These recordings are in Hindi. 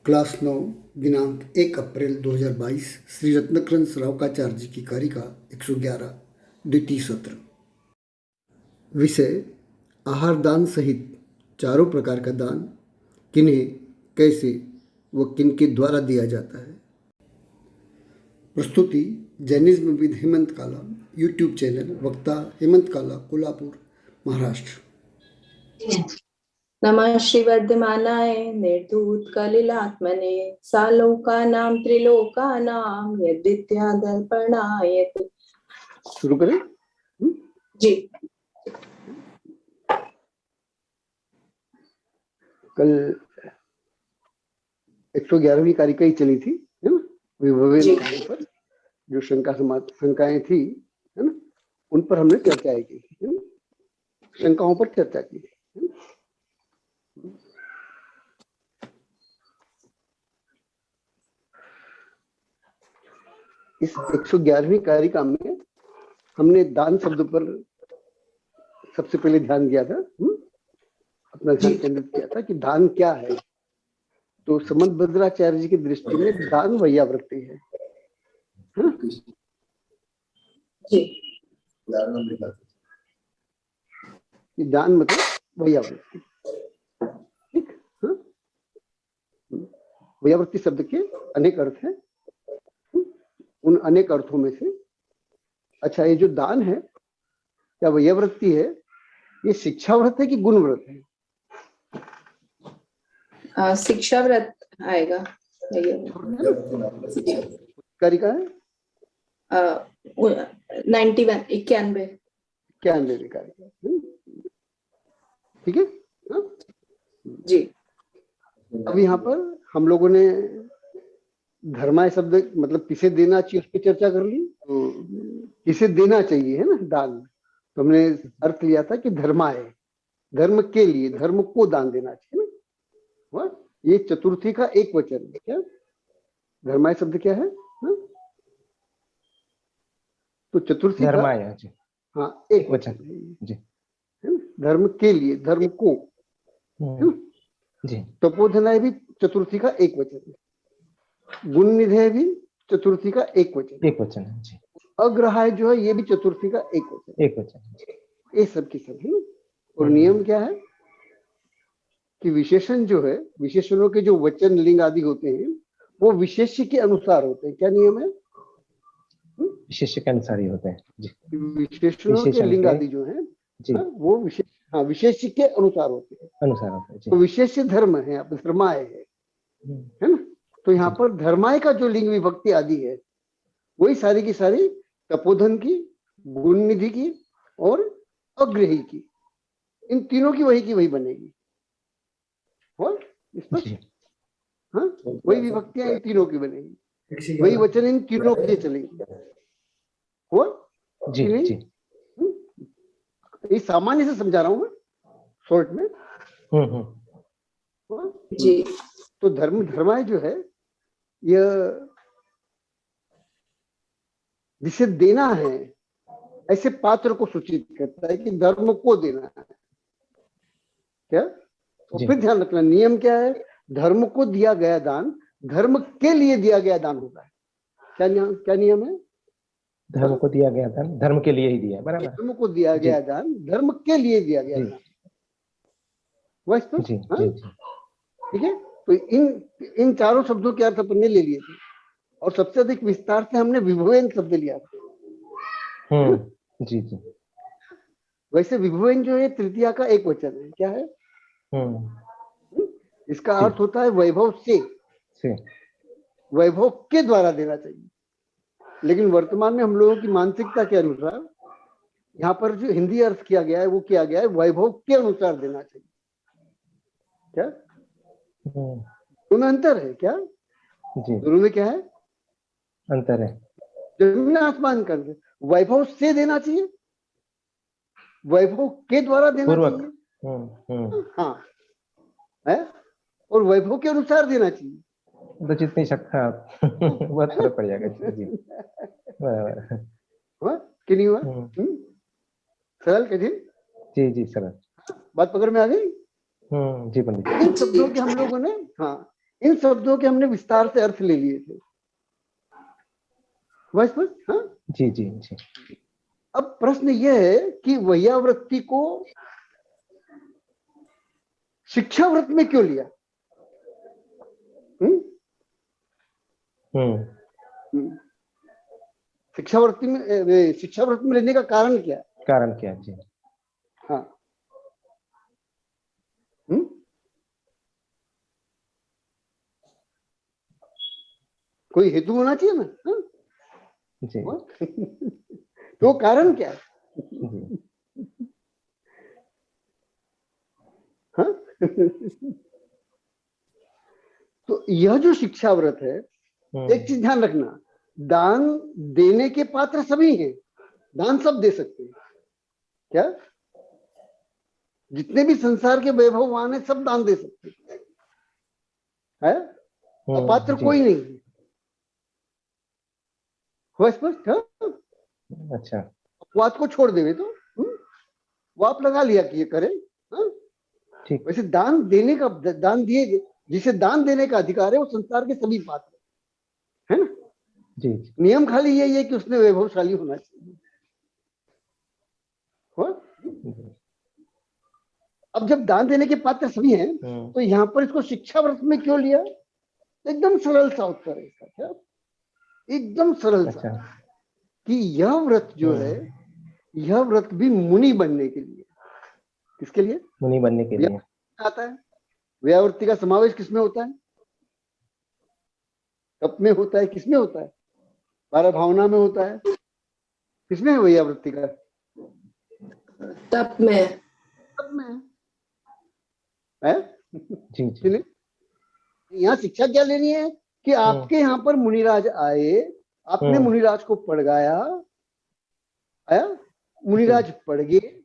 क्लास 9 दिनांक 1 अप्रैल 2022 श्री रत्नकरण श्रावकाचार्य जी की कारिका 111 द्वितीय सत्र। विषय आहार दान सहित चारों प्रकार का दान किन्हें, कैसे व किनके द्वारा दिया जाता है। प्रस्तुति जैनिज्म विद हेमंत काला, यूट्यूब चैनल, वक्ता हेमंत काला, कोल्हापुर, महाराष्ट्र। नमः श्रीवर्धमानाय निर्धूत कलिलात्मने सालोकानां त्रिलोकानां यद्विद्या दर्पणायते। शुरू करें जी। कल 111वीं कारिका ही चली थी, है ना, विभवेन पर जो शंकाएं थी, है ना, उन पर हमने चर्चा की, है ना, शंकाओं पर चर्चा की, है ना? इस 111वीं कारिका में हमने दान शब्द पर सबसे पहले ध्यान दिया था, अपना ध्यान केंद्रित किया था कि दान क्या है। तो समंत भद्राचार्य जी की दृष्टि में दान वैयावृत्ति है, हाँ? दान मतलब वैयावृत्ति, ठीक, हाँ? वैयावृत्ति शब्द के अनेक अर्थ हैं। उन अनेक अर्थों में से अच्छा, ये जो दान है क्या वैयावृत्ति है, ये शिक्षा व्रत है कि गुण व्रत है? शिक्षा व्रत आएगा। कारिका है 91 91 कारिका, ठीक है, हाँ? जी। अब यहाँ पर हम लोगों ने धर्माय शब्द मतलब किसे देना चाहिए उस पर चर्चा कर ली। तो किसे देना चाहिए, है ना, दान, तो हमने अर्थ लिया था कि धर्माय, धर्म के लिए, धर्म को दान देना चाहिए ना। ये चतुर्थी का एक वचन है। क्या धर्माय शब्द क्या है, हा? तो चतुर्थी धर्माय, हाँ, एक वचन जी, है ना, धर्म के लिए, धर्म को, जी। तपोधनाय भी चतुर्थी का एक वचन है। गुण निधेय भी चतुर्थी का एक वचन है जी। अग्रहाय जो है ये भी चतुर्थी का एक वचन, ये सब की सब है। और नियम क्या है कि विशेषण जो है, विशेषणों के जो वचन लिंग आदि होते हैं वो विशेष्य के अनुसार होते हैं। क्या नियम है? विशेष्य के अनुसार ही होते हैं जी। विशेषणों के लिंग आदि जो है वो विशेष्य के अनुसार होते हैं जी। तो विशेष्य धर्म है, अब धर्माय है ना। तो यहाँ पर धर्माय का जो लिंग विभक्ति आदि है वही सारी की सारी तपोधन की, गुण निधि की और अग्रही की, इन तीनों की वही बनेगी। और हाँ, वही विभक्तियां इन तीनों की बनेगी, वही वचन इन तीनों के चलेंगे। हो जी, जी। ये सामान्य से समझा रहा हूं मैं, शॉर्ट में। जी। तो धर्माय जो है यह जिसे देना है ऐसे पात्र को सूचित करता है कि धर्म को देना है। क्या? और फिर ध्यान रखना, नियम क्या है? धर्म को दिया गया दान धर्म के लिए दिया गया दान होता है। क्या नियम है? धर्म को दिया गया दान धर्म के लिए ही दिया, बराबर। धर्म को दिया गया दान धर्म के लिए दिया गया दान, ठीक है। तो इन चारों शब्दों के अर्थ अपन ने ले लिए थे और सबसे अधिक विस्तार से हमने विभवेन शब्द लिया था। जी जी। वैसे विभवेन जो है तृतीया का एक वचन है। क्या है? इसका अर्थ होता है वैभव से, वैभव के द्वारा देना चाहिए। लेकिन वर्तमान में हम लोगों की मानसिकता के अनुसार यहाँ पर जो हिंदी अर्थ किया गया है वो किया गया है वैभव के अनुसार देना चाहिए। क्या दोनों अंतर है? क्या दोनों में क्या है अंतर है? जमीन आसमान का अंतर। वैभव से देना चाहिए, वैभव के द्वारा देना चाहिए, हाँ है, और वैभव के अनुसार देना चाहिए। तो जितनी शक्ति बहुत फर्क पड़ जाएगा जी। बराबर कि नहीं हुआ? सरल कठिन? जी जी सरल। बात पकड़ में आ गई? जी पंडित। इन शब्दों के हम लोगों ने, हाँ, इन शब्दों के हमने विस्तार से अर्थ ले लिए थे। बस बस, हाँ जी जी जी। अब प्रश्न यह है कि वैयावृत्ति को शिक्षाव्रत में क्यों लिया? शिक्षाव्रत में लेने का कारण क्या? कारण क्या? जी हाँ, कोई हेतु होना चाहिए ना। हाँ? जी तो कारण क्या है? जी। हाँ? तो यह जो शिक्षाव्रत है, एक चीज ध्यान रखना, दान देने के पात्र सभी हैं, दान सब दे सकते हैं। क्या? जितने भी संसार के वैभववान है सब दान दे सकते हैं, अपात्र कोई नहीं है। हुआ स्पष्ट? अच्छा, अपवाद को छोड़ देवे तो वो आप लगा लिया कि ये करें। ठीक। वैसे दान देने का, दान दिए, जिसे दान देने का अधिकार है वो संसार के सभी पात्र है ना। जी। नियम खाली यही है कि उसने वैभवशाली होना चाहिए। अब जब दान देने के पात्र सभी हैं तो यहाँ पर इसको शिक्षा व्रत में क्यों लिया? एकदम सरल सा उत्तर है इसका। क्या? एकदम सरल सा कि यह व्रत जो है, यह व्रत भी मुनि बनने के लिए। किसके लिए? मुनि बनने के लिए आता है। व्यावृत्ति का समावेश किसमें होता है? तप में होता है। किसमें होता है? 12 भावना में होता है। किसमें है व्यावृत्ति का? तप में। तप में है। जी जी। यहाँ शिक्षा क्या लेनी है कि आपके यहाँ पर मुनिराज आए, आपने मुनिराज को पढ़ाया, मुनिराज पढ़ गए,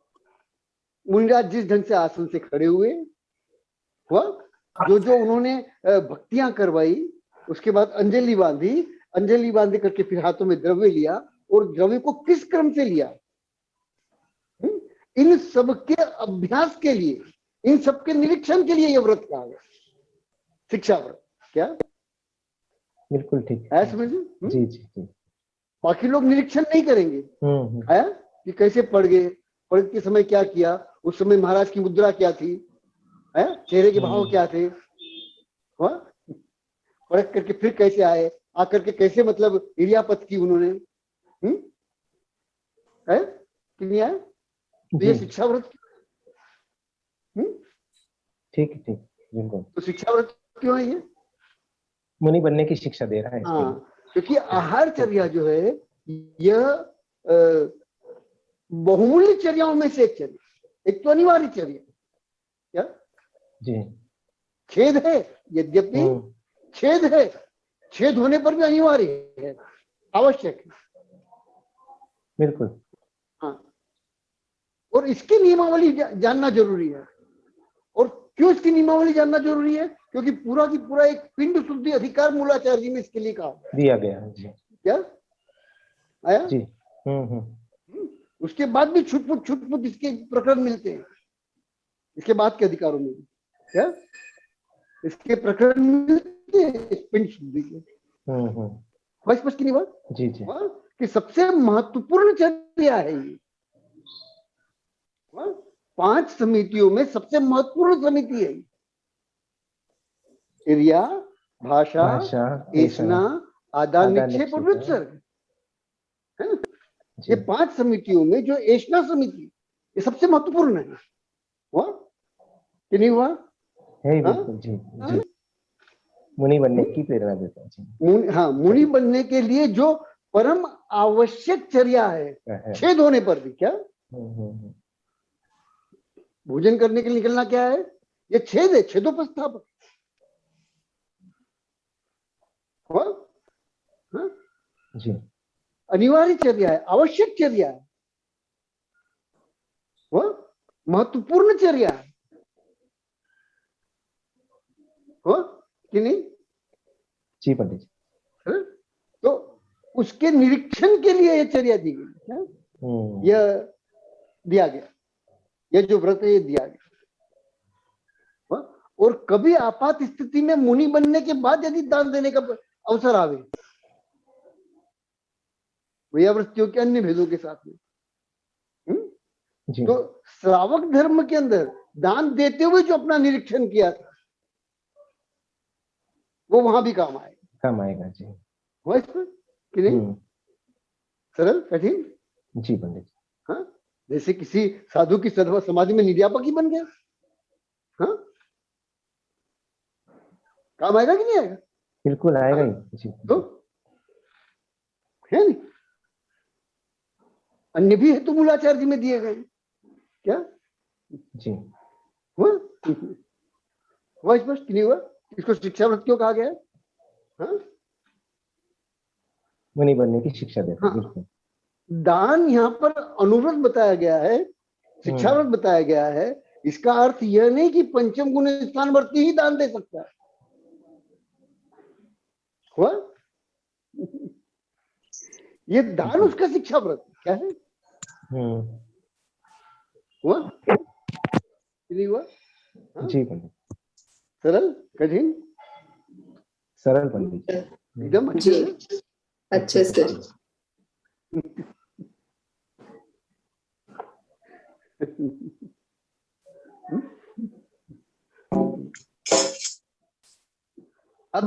मुनिराज जिस ढंग से आसन से खड़े हुए, हुआ जो जो उन्होंने भक्तियां करवाई, उसके बाद अंजलि बांधी, अंजलि बांधी करके फिर हाथों में द्रव्य लिया, और द्रव्य को किस क्रम से लिया, इन सब के अभ्यास के लिए, इन सब के निरीक्षण के लिए यह व्रत कहा गया शिक्षा व्रत। क्या? बिल्कुल ठीक है, समझे? जी जी जी। बाकी लोग निरीक्षण नहीं करेंगे है कि कैसे पढ़ गए, पढ़ के समय क्या किया, उस समय महाराज की मुद्रा क्या थी, है चेहरे के भाव क्या थे, पढ़ करके फिर कैसे आए, आकर के कैसे मतलब इरियापत की उन्होंने, है कि नहीं आए? तो ये शिक्षा व्रत ठीक है, ठीक बिल्कुल। तो शिक्षा व्रत क्यों है? ये मुनि बनने की शिक्षा दे रहा है। हाँ, क्योंकि आहारचर्या जो है यह बहुमूल्य चर्याओं में से एक चर्या, एक तो अनिवार्य चर्या। क्या? जी। खेद है, यद्यपि खेद है, खेद होने पर भी अनिवार्य है, आवश्यक है। बिल्कुल। हाँ, और इसकी नियमावली जानना जरूरी है। और क्यों इसकी नियमावली जानना जरूरी है? क्योंकि पूरा की पूरा एक पिंड शुद्धि अधिकार मूलाचार्य जी में इसके लिए कहा दिया गया है। जी। क्या आया? जी। उसके बाद भी छुटपुट इसके प्रकरण मिलते हैं, इसके बाद के अधिकारों में भी। क्या? इसके प्रकरण मिलते हैं इस पिंड शुद्धि के। स्पष्ट की नहीं बात? जी जी। कि सबसे महत्वपूर्ण चर्या है ये। 5 समितियों में सबसे महत्वपूर्ण समिति है। क्रिया, भाषा, ऐसना, आदान निक्षेप और व्युत्सर्ग है ना। ये 5 समितियों में जो ऐसना समिति, ये सबसे महत्वपूर्ण है। हुआ कि नहीं हुआ? है बिल्कुल। जी जी। मुनि बनने की प्रेरणा देता है। हाँ, मुनि बनने के लिए जो परम आवश्यक चर्या है, छेद होने पर भी। क्या? भोजन करने के लिए निकलना क्या है? ये छेद है, छेदोपस्थापक। हाँ? जी। अनिवार्य चर्या है, आवश्यक चर्या है, महत्वपूर्ण चर्या है। कि नहीं? जी पंडित जी। तो उसके निरीक्षण के लिए यह चर्या दी गई, यह दिया गया, यह जो व्रत है ये दिया गया। और कभी आपात स्थिति में मुनि बनने के बाद यदि दान देने का अवसर आवे, वृत्तियों के अन्य भेदों के साथ में, तो श्रावक धर्म के अंदर दान देते हुए जो अपना निरीक्षण किया था वो वहां भी काम आएगा जी। हुआ इस पर कि नहीं? सरल कठिन जी पंडित। हाँ, जैसे किसी साधु की समाधि में निर्यापक ही बन गया, हाँ, काम आएगा कि नहीं आएगा? बिल्कुल आएगा ही जी। तो है नहीं, अन्य भी हेतु मूलाचार्य जी में दिए गए क्या जी? हुआ स्पष्ट नहीं हुआ? इसको शिक्षा व्रत क्यों कहा गया है? हाँ? मुनि बनने की शिक्षा देता है। बिल्कुल। दान यहाँ पर अनुव्रत बताया गया है, शिक्षा व्रत बताया गया है। इसका अर्थ यह नहीं कि पंचम गुण स्थान वर्ती ही दान दे सकता है। हुआ? ये दान उसका शिक्षा व्रत क्या है? हुआ नहीं हुआ? हाँ? जी पंडित। सरल कठिन? सरल पंडित, एकदम अच्छे से। अब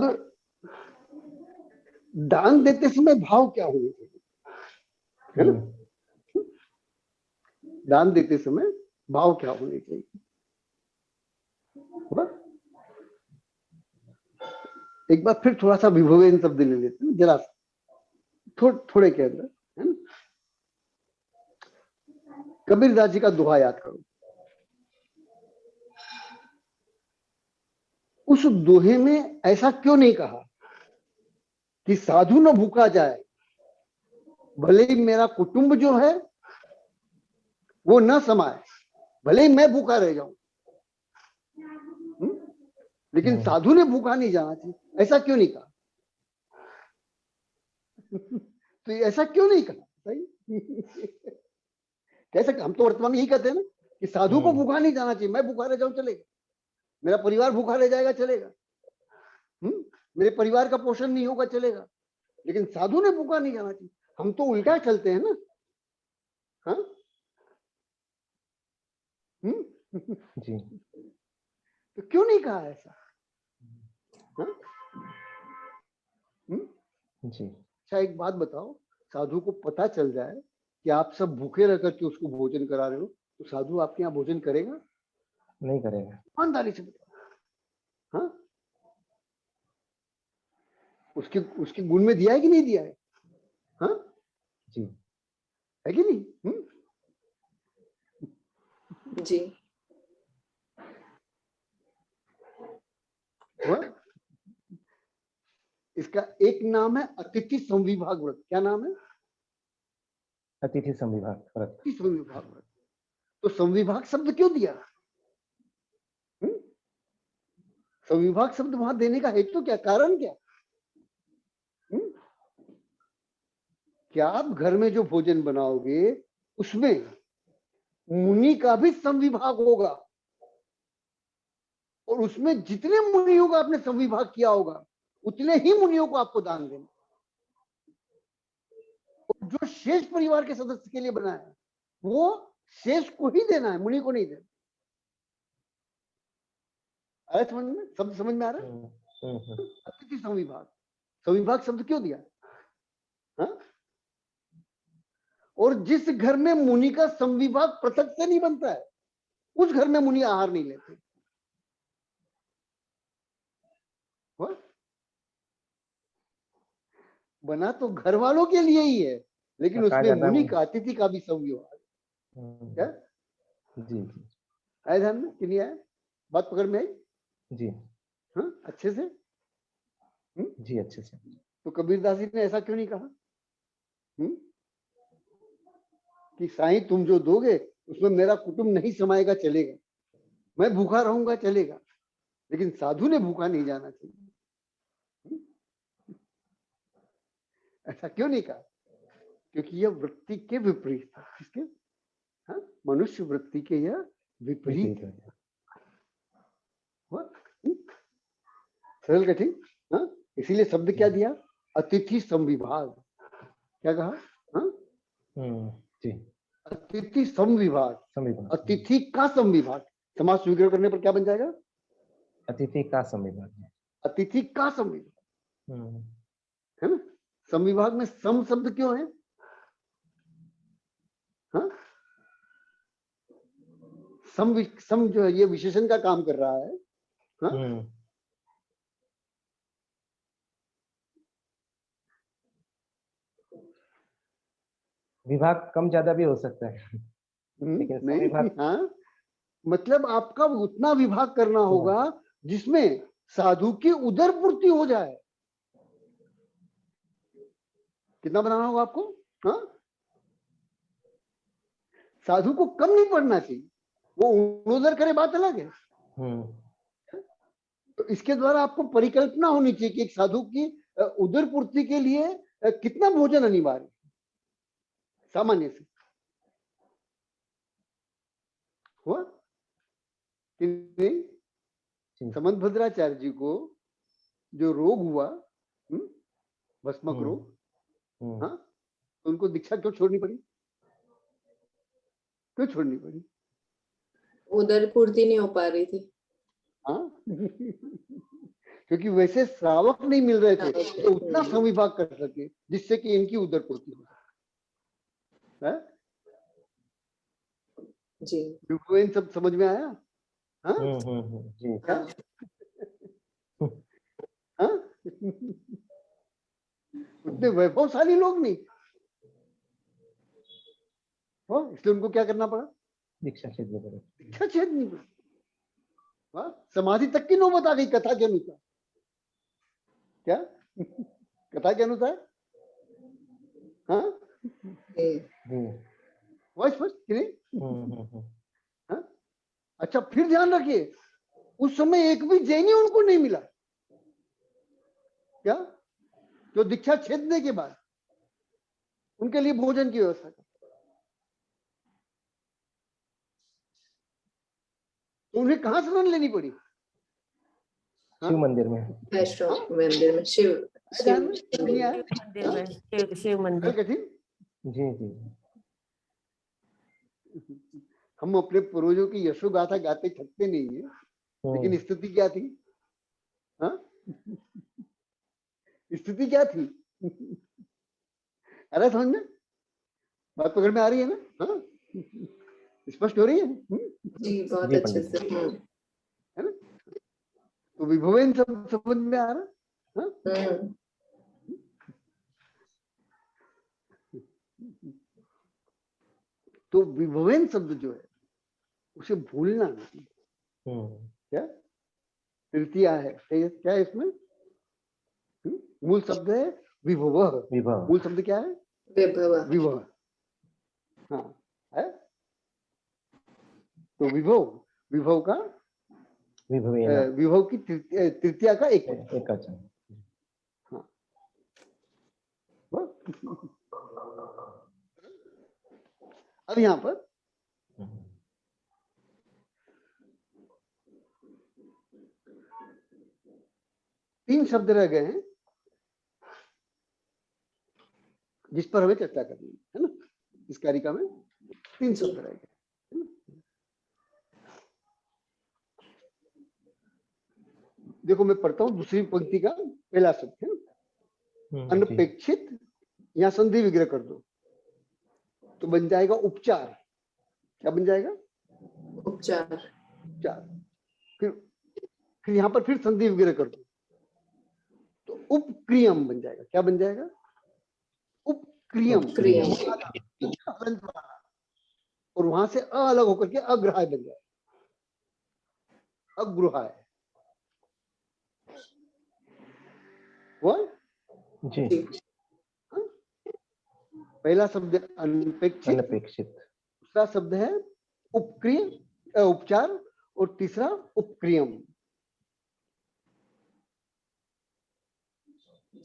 दान देते समय भाव क्या होने चाहिए, है ना? दान देते समय भाव क्या होने चाहिए? एक बार फिर थोड़ा सा विभवेन शब्द ले लेते हैं, जरा थोड़े के अंदर, है ना? कबीरदास जी का दोहा याद करो। उस दोहे में ऐसा क्यों नहीं कहा कि साधु न भूखा जाए, भले ही मेरा कुटुंब जो है वो न समाए, भले ही मैं भूखा रह जाऊं, लेकिन साधु ने भूखा नहीं जाना चाहिए, ऐसा क्यों नहीं कहा? तो ऐसा क्यों नहीं कहा? सही कैसे? हम तो वर्तमान में यही कहते हैं ना कि साधु को भूखा नहीं जाना चाहिए, मैं भूखा रह जाऊं चलेगा, मेरा परिवार भूखा रह जाएगा चलेगा, मेरे परिवार का पोषण नहीं होगा चलेगा, लेकिन साधु ने भूखा नहीं जाना चाहिए। हम तो उल्टा चलते हैं ना। हाँ जी। तो क्यों नहीं कहा ऐसा? हाँ? जी। अच्छा एक बात बताओ, साधु को पता चल जाए कि आप सब भूखे रह करके उसको भोजन करा रहे हो, तो साधु आपके यहाँ भोजन करेगा? नहीं करेगा। ईमानदारी से बताओ। हाँ, उसके गुण में दिया है कि नहीं दिया है? हाँ जी। है कि नहीं? जी। हुआ? इसका एक नाम है अतिथि संविभाग व्रत। क्या नाम है? अतिथि संविभाग व्रत। अतिथि संविभाग व्रत। तो संविभाग शब्द क्यों दिया? संविभाग शब्द वहां देने का हेतु क्या, कारण क्या? क्या आप घर में जो भोजन बनाओगे उसमें मुनि का भी संविभाग होगा, और उसमें जितने मुनियों का आपने संविभाग किया होगा उतने ही मुनियों को आपको दान देना। और जो शेष परिवार के सदस्य के लिए बनाया है वो शेष को ही देना है, मुनि को नहीं देना। आया समझ में? शब्द समझ में आ रहा है? अतिथि संविभाग, संविभाग शब्द क्यों दिया? हाँ? और जिस घर में मुनि का संविभाग पृथक से नहीं बनता है उस घर में मुनि आहार नहीं लेते। हाँ? बना तो घर वालों के लिए ही है, लेकिन उसमें मुनि का, अतिथि का भी संविभाग। क्या जी जी आया ध्यान में कि नहीं आया? बात पकड़ में आई? जी। हाँ अच्छे से? जी अच्छे से। तो कबीरदास जी ने ऐसा क्यों नहीं कहा कि साईं तुम जो दोगे उसमें मेरा कुटुंब नहीं समाएगा चलेगा, मैं भूखा रहूंगा चलेगा, लेकिन साधु ने भूखा नहीं जाना चाहिए? ऐसा क्यों नहीं कहा? क्योंकि यह वृत्ति के विपरीत था। किसके? हाँ, मनुष्य वृत्ति के यह विपरीत है। सरल कठिन। हाँ, इसीलिए शब्द क्या दिया, अतिथि समविभाग। क्या कहा? हाँ, जी, अतिथि समविभाग, अतिथि का समविभाग। समास विग्रह करने पर क्या बन जाएगा? अतिथि का समविभाग, अतिथि का समविभाग, है ना। समविभाग में सम शब्द क्यों है? हाँ, सम जो है ये विशेषण का काम कर रहा है। हाँ, विभाग कम ज्यादा भी हो सकता है, लेकिन नहीं, विभाग, हाँ, मतलब आपका उतना विभाग करना होगा जिसमें साधु की उदर पूर्ति हो जाए। कितना बनाना होगा आपको? हाँ, साधु को कम नहीं पढ़ना चाहिए, वो उदर करे बात अलग है। तो इसके द्वारा आपको परिकल्पना होनी चाहिए कि एक साधु की उदर पूर्ति के लिए कितना भोजन अनिवार्य है, सामान्य से। हुआ कि नहीं? समंतभद्राचार्य जी को जो रोग हुआ, भस्मक रोग, हाँ, तो उनको दीक्षा क्यों छोड़नी पड़ी? क्यों छोड़नी पड़ी? उदर पूर्ति नहीं हो पा रही थी। हाँ क्योंकि वैसे श्रावक नहीं मिल रहे थे तो उतना समविभाग कर सके जिससे कि इनकी उदर पूर्ति हो। जी, इन सब समझ में आया? हाँ, जी, हाँ, उतने वैभवशाली लोग नहीं हो, इसलिए उनको क्या करना पड़ा? दीक्षा छेदनी पड़ी। दीक्षा छेदनी पड़ी। समाधि तक की नौबत आ गई कथा के अनुसार। क्या कथा के अनुसार? हाँ, स्पष्ट कि नहीं? हाँ? अच्छा, फिर ध्यान रखिए, उस समय एक भी जैनी उनको नहीं मिला। क्या? जो दीक्षा छेदने के बाद उनके लिए भोजन की व्यवस्था कर, तो उन्हें कहां शरण लेनी पड़ी? शिव मंदिर में, मंदिर में, शिव मंदिर कठिन। जी जी, हम अपने पूर्वजों की यशो गाथा गाते थकते नहीं है, लेकिन स्थिति क्या थी? हाँ, स्थिति क्या थी? अरे समझ में बात पकड़ में आ रही है ना? हाँ, स्पष्ट हो रही है? जी, बहुत अच्छे से, है ना? तो विभवेन सब समझ में आ रहा? हाँ? तो विभवेन शब्द जो है उसे भूलना नहीं। क्या तृतीया है? क्या है इसमें? मूल शब्द है विभव। मूल शब्द क्या है? विभव। हाँ, है? तो विभव का विभव की तृतीया का एक वचन। हाँ, अब यहां पर तीन शब्द रह गए हैं जिस पर हमें चर्चा करनी है ना। इस कारिका में तीन शब्द रह गए। देखो मैं पढ़ता हूं दूसरी पंक्ति का पहला शब्द है अनपेक्षित, यहां संधि विग्रह कर दो तो बन जाएगा उपचार। क्या बन जाएगा? उपचार। उपचार। फिर यहां पर फिर संधि विग्रह कर दो तो उपक्रियम बन जाएगा। क्या बन जाएगा? उपक्रियम। और वहां से अ अलग होकर के अग्रहाय बन जाएगा। अग्रहाय जी। पहला शब्द अनपेक्षित, दूसरा शब्द है उपक्रिय उपचार और तीसरा उपक्रियम।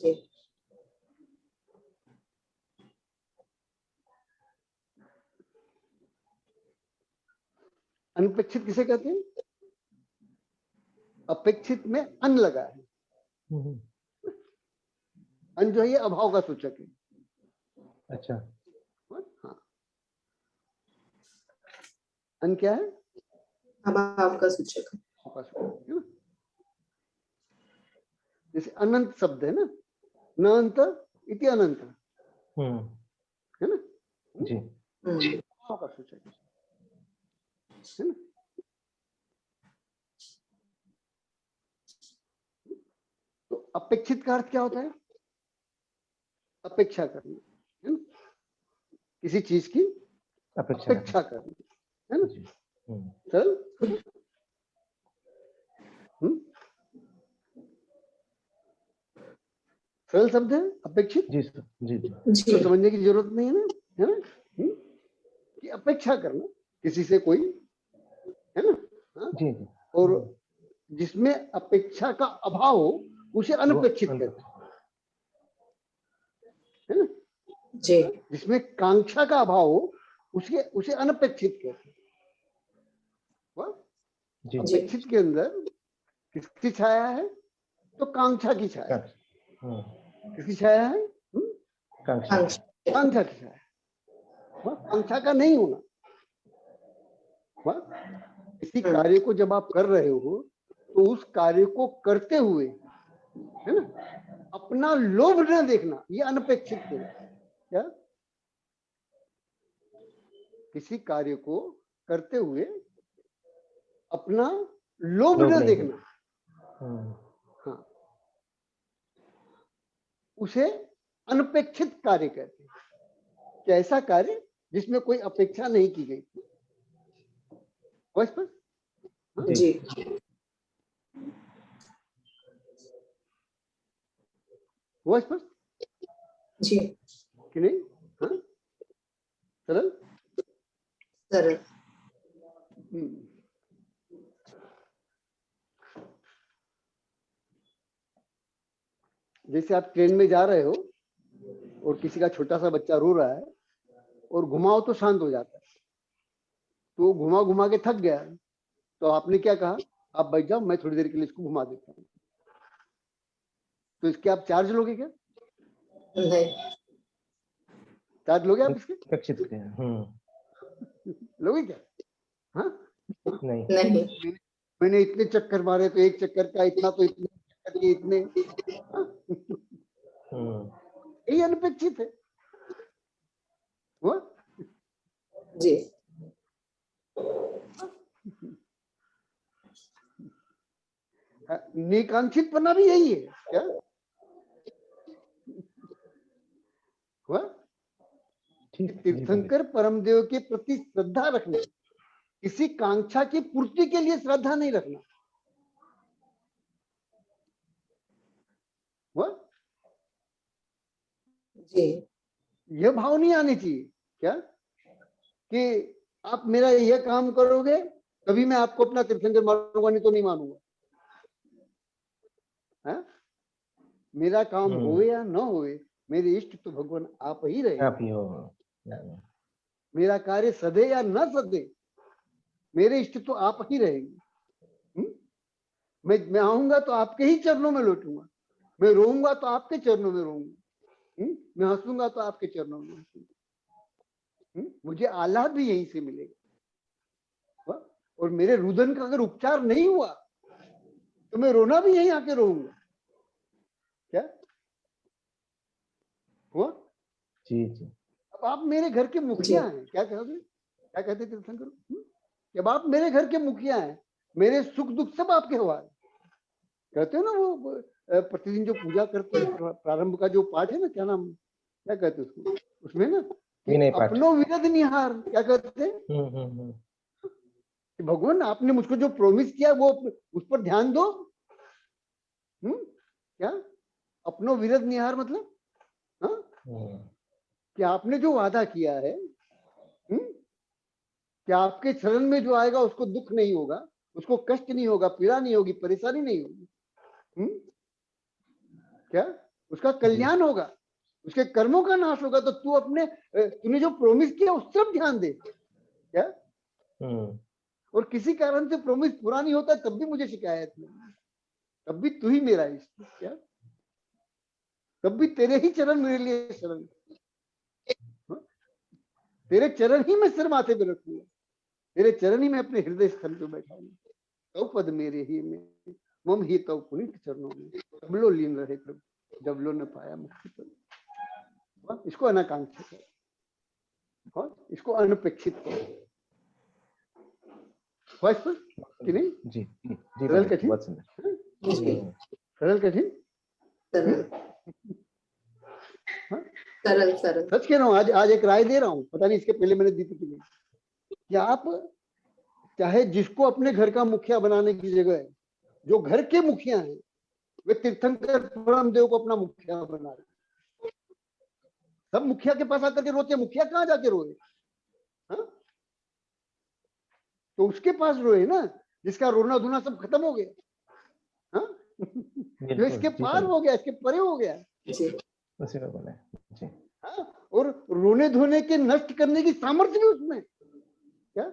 जी। अनपेक्षित किसे कहते हैं? अपेक्षित में अन लगा है, अन जो है ये अभाव का सूचक है। अच्छा, हाँ, अन क्या है? अभाव का सूचक है। है ना? जैसे अनंत शब्द है ना, न अंत इति अनंत, है ना? जी, अभाव का सूचक है ना? तो अपेक्षित का अर्थ क्या होता है? अपेक्षा करना, है ना? किसी चीज की अपेक्षा करना, है ना? चल, सरल शब्द है अपेक्षित। जी सर, जी जी, तो समझने की जरूरत नहीं है ना, है ना? कि अपेक्षा करना किसी से कोई, है ना? हाँ? जी जी, और जिसमें अपेक्षा का अभाव हो उसे अनपेक्षित कहते हैं, है ना? जी। जिसमें कांक्षा का अभाव हो उसे अनपेक्षित कहते हैं। अपेक्षित के अंदर किसकी छाया है? तो कांक्षा की छाया। किसकी छाया है? कांक्षा की छाया। कांक्षा का नहीं होना। किसी कार्य को जब आप कर रहे हो तो उस कार्य को करते हुए, है ना, अपना लोभ न देखना, ये अनपेक्षित है। क्या? किसी कार्य को करते हुए अपना लोभ न देखना, हाँ, उसे अनपेक्षित कार्य कहते हैं। क्या? ऐसा कार्य जिसमें कोई अपेक्षा नहीं की गई। बस जी, वो स्पष्ट जी, कि नहीं? हाँ, सरल सरल। जैसे आप ट्रेन में जा रहे हो और किसी का छोटा सा बच्चा रो रहा है और घुमाओ तो शांत हो जाता है, तो घुमा घुमा के थक गया, तो आपने क्या कहा? आप बैठ जाओ, मैं थोड़ी देर के लिए इसको घुमा देता हूँ। तो इसके आप चार्ज लोगे क्या? नहीं। चार्ज लोगे आप इसके? अपेक्षित लोगे क्या? हाँ, नहीं। मैंने इतने चक्कर मारे तो एक चक्कर का इतना, तो इतने चक्कर के इतने, यही अनपेक्षित है। वो जी, निकांक्षित पना भी यही है। क्या हुआ? तीर्थंकर परमदेव के प्रति श्रद्धा रखना, किसी कांक्षा की पूर्ति के लिए श्रद्धा नहीं रखना। हुआ? जी, यह भाव नहीं आनी चाहिए। क्या? कि आप मेरा यह काम करोगे तभी मैं आपको अपना तीर्थंकर मानूंगा, नहीं तो नहीं मानूंगा। है? मेरा काम होवे या न होवे, मेरे इष्ट तो भगवान आप ही रहे। आप ही हो। मेरा कार्य सदे या न सदे, मेरे इष्ट तो आप ही रहेंगे। मैं आऊंगा तो आपके ही चरणों में लौटूंगा, मैं रोऊंगा तो आपके चरणों में रोऊंगा, मैं हंसूंगा तो आपके चरणों में हंसूंगा। मुझे आह्लाद भी यहीं से मिलेगा। और मेरे रुदन का अगर उपचार नहीं हुआ तो मैं रोना भी यहीं आके रोऊंगा। क्या हुआ? जी जी। अब आप मेरे घर के मुखिया हैं। क्या कहते तीर्थंकर? जब आप मेरे घर के मुखिया हैं, मेरे सुख दुख सब आपके हवाले। कहते हो ना, वो प्रतिदिन जो पूजा करते हैं, प्रारंभ का जो पाठ है ना, क्या नाम, क्या कहते हैं उसको, उसमें ना अपनो विरद निहार, क्या कहते हैं? भगवान आपने मुझको जो प्रॉमिस किया वो उस पर ध्यान दो। क्या अपनो विरद निहार मतलब? हाँ, कि आपने जो वादा किया है, कि आपके शरण में जो आएगा उसको दुख नहीं होगा, उसको कष्ट नहीं होगा, पीड़ा नहीं होगी, परेशानी नहीं होगी। क्या? उसका कल्याण होगा, उसके कर्मों का नाश होगा। तो तूने जो प्रॉमिस किया उस तरफ ध्यान दे। क्या? और किसी कारण से प्रॉमिस पूरा नहीं होता तब भी मुझे शिकायत नहीं। तब भी तू ही मेरा इष्ट, क्या तब भी तेरे ही चरण मेरे लिए शरण, तेरे चरण ही मैं सिर माथे पे रखूंगा, तेरे चरण ही मैं अपने हृदय स्थल पे बैठाऊंगा। तव पद मेरे ही में मम ही तव पुनीत चरणों में, सबलो लीन रहे प्रभु, जब लो न पाया मुक्ति। इसको अनाकांक्षित है और इसको अनपेक्षित है। कि नहीं? जी जी सरल कठिन, बहुत सुंदर, सरल कठिन, सरल सरल। सच कह रहा हूँ, आज एक राय दे रहा हूँ, पता नहीं इसके पहले मैंने दी थी कि नहीं, कि आप चाहे जिसको अपने घर का मुखिया बनाने की जगह, जो घर के मुखिया हैं वे तीर्थंकर परमदेव को अपना मुखिया बना रहे। सब मुखिया के पास आकर के रोते, मुखिया कहाँ जाके रोए? हाँ? तो उसके पास रोए ना जिसका रोना धोना सब खत्म हो गया। हाँ? जो इसके पार हो गया, इसके परे हो गया। हाँ? और रोने धोने के नष्ट करने की सामर्थ्य भी उसमें, क्या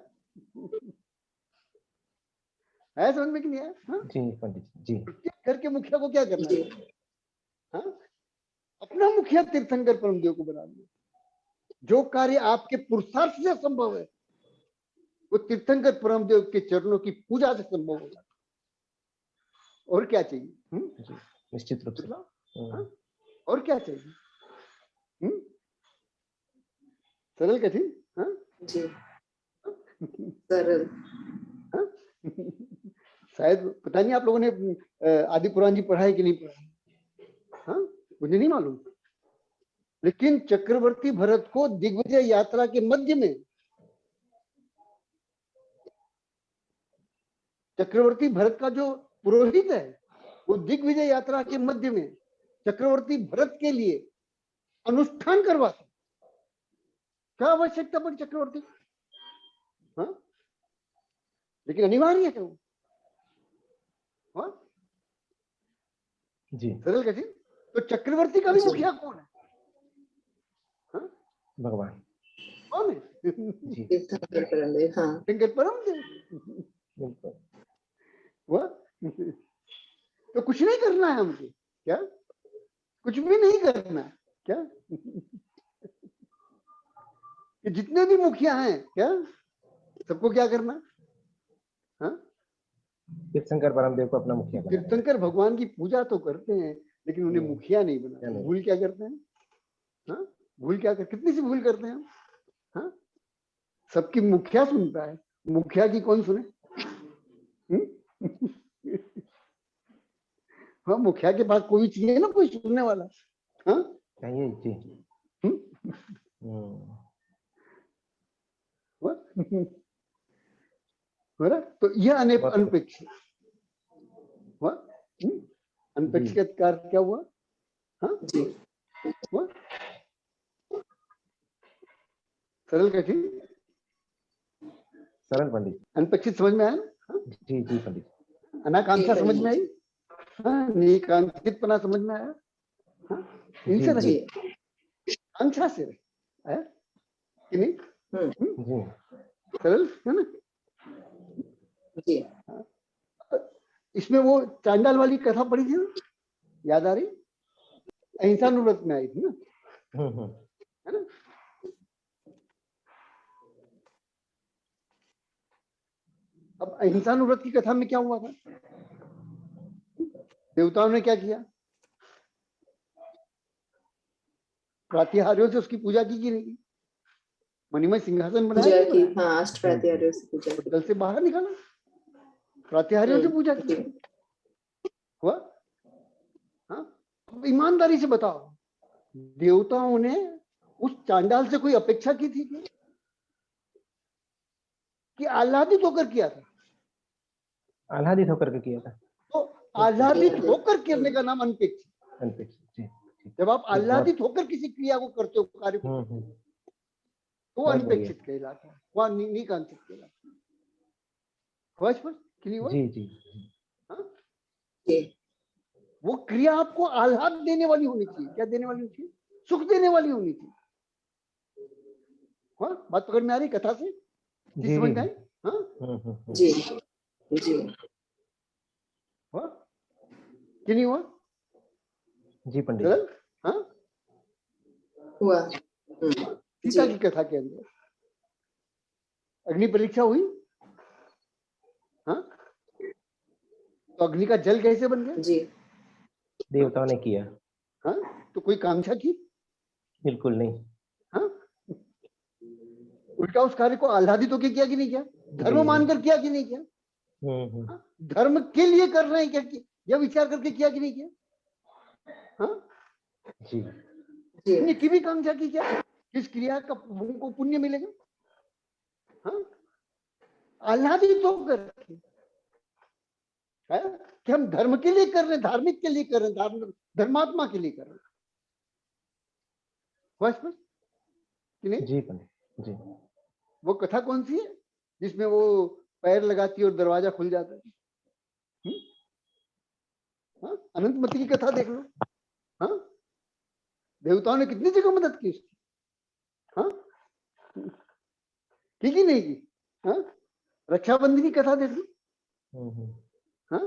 है समझ में कि नहीं है? हाँ? जी पंडित जी। घर के मुखिया को क्या करना है? हाँ? अपना मुखिया तीर्थंकर परमदेव को बना दिया। जो कार्य आपके पुरुषार्थ से संभव है वो तीर्थंकर परमदेव के चरणों की पूजा से संभव होगा। और क्या चाहिए? निश्चित रूप से। हाँ? और क्या चाहिए? सरल कठिन? हाँ? जी सरल। हाँ? शायद पता नहीं आप लोगों ने आदि पुराण जी पढ़ा है कि नहीं पढ़ा। हाँ? मुझे नहीं मालूम, लेकिन चक्रवर्ती भरत को दिग्विजय यात्रा के मध्य में, चक्रवर्ती भरत का जो पुरोहित है वो दिग्विजय यात्रा के मध्य में चक्रवर्ती भरत के लिए अनुष्ठान करवाता। क्या आवश्यकता पड़ी चक्रवर्ती? हाँ? लेकिन अनिवार्य है वो। हाँ? जी सरल कठिन। तो चक्रवर्ती का भी मुखिया कौन है? हाँ? भगवान कौन है? तीर्थंकर परमदेव। हाँ तीर्थंकर परमदेव। वह तो कुछ नहीं करना है हमको, क्या कुछ भी नहीं करना है, क्या कि जितने भी मुखिया हैं क्या सबको क्या करना? हाँ? तीर्थंकर परमदेव को अपना मुखिया बनाना। तीर्थंकर भगवान की पूजा तो करते हैं लेकिन उन्हें मुखिया नहीं बनाते। भूल क्या करते हैं? हाँ? भूल क्या कर, कितनी सी भूल करते हैं हम? हाँ? सबकी मुखिया सुनता है, मुखिया की कौन सुने? हाँ, मुखिया के पास कोई चाहिए ना, कोई सुनने वाला। हाँ? चाहिए जी। तो यह अनपेक्षित हुआ। अनपेक्षित का अर्थ क्या हुआ? हाँ? हुआ? सरल कठिन? सरल पंडित। अनपेक्षित समझ में आया? जी जी पंडित। अनाकांक्षा समझ में आई? हाँ, निकांक्षितपना समझ में आया? हाँ? इनसे रहिए, आकांक्षा से रहे, आया कि नहीं? सरल है ना? जी। इसमें वो चांडाल वाली कथा पढ़ी थी ना, याद आ रही? अहिंसानुव्रत में आई थी ना, है ना? अब अहिंसानुव्रत की कथा में क्या हुआ था? देवताओं ने क्या किया? प्रातिहार्यों से उसकी पूजा की कि नहीं की? मणिमय सिंहासन बनाया की। हाँ, अष्ट प्रातिहार्यों से पूजा की। जल से बाहर निकाला, प्रातिहार्यों से पूजा की। हुआ? हाँ? अब ईमानदारी से बताओ, देवताओं ने उस चांडाल से कोई अपेक्षा की थी कि आह्लादित होकर किया था? आह्लादित होकर के किया था। तो आह्लादित होकर करने का नाम अनपेक्षित। अनपेक्षित। जब आप आह्लादित होकर किसी क्रिया को करते हो, कार्य को, तो अनपेक्षित कहलाता है, वह निकांक्षित कहलाता है। जी जी। हाँ? वो क्रिया आपको आह्लाद देने वाली होनी चाहिए। क्या देने वाली होनी चाहिए? सुख देने वाली होनी चाहिए। हाँ? बात पकड़ में आ रही कथा से? समझ में आई? हाँ? जी जी। हाँ? कि नहीं हुआ? जी पंडित। सरल? हाँ, हुआ। सीता की कथा के अंदर अग्नि परीक्षा हुई। हाँ, तो अग्नि का जल कैसे बन गया? जी। देवताओं ने किया। हाँ, तो कोई कांक्षा की? बिल्कुल नहीं। हाँ, उल्टा उस कार्य को आह्लादित होकर किया कि नहीं किया? धर्म जी। मानकर किया कि नहीं किया? हाँ, धर्म के लिए कर रहे हैं क्या, यह विचार करके किया कि नहीं किया? हाँ, जी। पुण्य की भी कांक्षा की क्या? किस क्रिया का हमको पुण्य मिलेगा? हाँ, आह्लादित होकर कि हम धर्म के लिए कर रहे हैं, धार्मिक के लिए कर रहे हैं, धर्मात्मा के लिए कर रहे हैं। स्पष्ट कि नहीं? जी पंडित जी। वो कथा कौन सी है जिसमें वो पैर लगाती है और दरवाजा खुल जाता है? हाँ, अनंतमती की कथा देख लो। हाँ, देवताओं ने कितनी जगह मदद की उसकी। हाँ, की कि नहीं की? हाँ, रक्षाबंधन की कथा देख लो। हाँ,